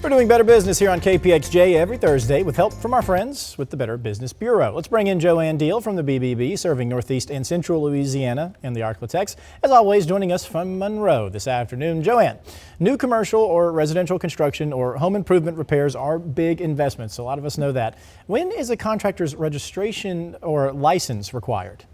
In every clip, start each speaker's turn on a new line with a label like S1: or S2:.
S1: We're doing Better Business here on KPXJ every Thursday with help from our friends with the Better Business Bureau. Let's bring in Joanne Deal from the BBB, serving Northeast and Central Louisiana and the Arklatex. As always, joining us from Monroe this afternoon. Joanne, new commercial or residential construction or home improvement repairs are big investments. A lot of us know that. When is a contractor's registration or license required?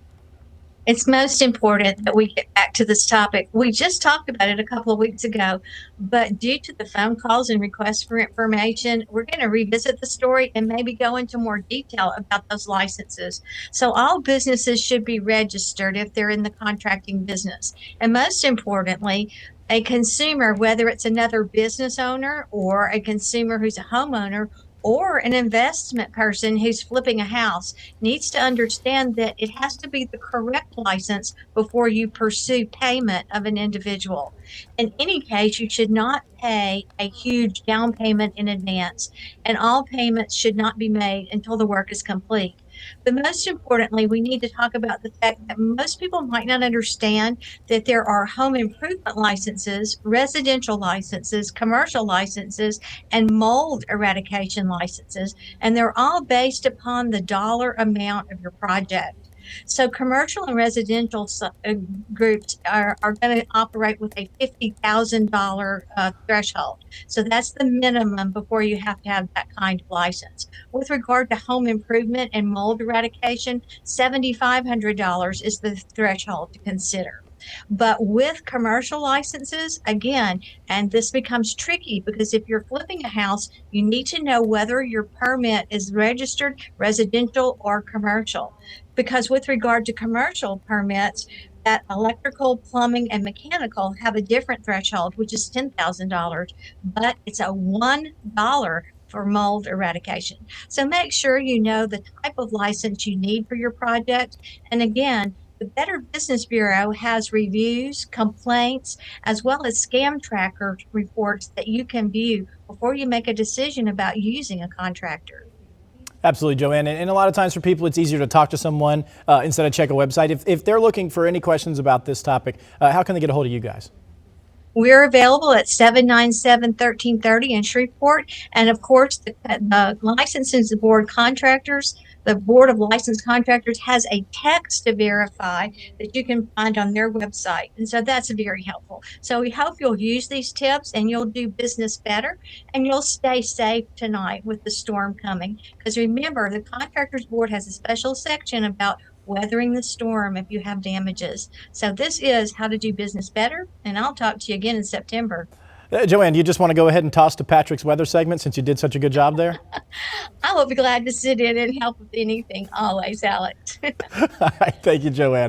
S2: It's most important that we get back to this topic. We just talked about it a couple of weeks ago, but due to the phone calls and requests for information, we're going to revisit the story and maybe go into more detail about those licenses. So all businesses should be registered if they're in the contracting business. And most importantly, a consumer, whether it's another business owner or a consumer who's a homeowner, or an investment person who's flipping a house, needs to understand that it has to be the correct license before you pursue payment of an individual. In any case, you should not pay a huge down payment in advance, and all payments should not be made until the work is complete. But most importantly, we need to talk about the fact that most people might not understand that there are home improvement licenses, residential licenses, commercial licenses, and mold eradication licenses, and they're all based upon the dollar amount of your project. So commercial and residential groups are going to operate with a $50,000 threshold. So that's the minimum before you have to have that kind of license. With regard to home improvement and mold eradication, $7,500 is the threshold to consider. But with commercial licenses, again, and this becomes tricky because if you're flipping a house, you need to know whether your permit is registered residential or commercial. Because with regard to commercial permits, that electrical, plumbing, and mechanical have a different threshold, which is $10,000, but it's a $1 for mold eradication. So make sure you know the type of license you need for your project. And again, the Better Business Bureau has reviews, complaints, as well as scam tracker reports that you can view before you make a decision about using a contractor.
S1: Absolutely, Joanne. And a lot of times for people, it's easier to talk to someone instead of check a website. If they're looking for any questions about this topic, how can they get a hold of you guys?
S2: We're available at 797-1330 in Shreveport. And of course, the Licensing Board contractors, the Board of Licensed Contractors has a text to verify that you can find on their website. And so that's very helpful. So we hope you'll use these tips and you'll do business better and you'll stay safe tonight with the storm coming. Because remember, the Contractors Board has a special section about weathering the storm if you have damages. So this is how to do business better, and I'll talk to you again in September.
S1: Joanne, do you just want to go ahead and toss to Patrick's weather segment since you did such a good job there?
S2: I will be glad to sit in and help with anything, always, Alex.
S1: All right, thank you, Joanne.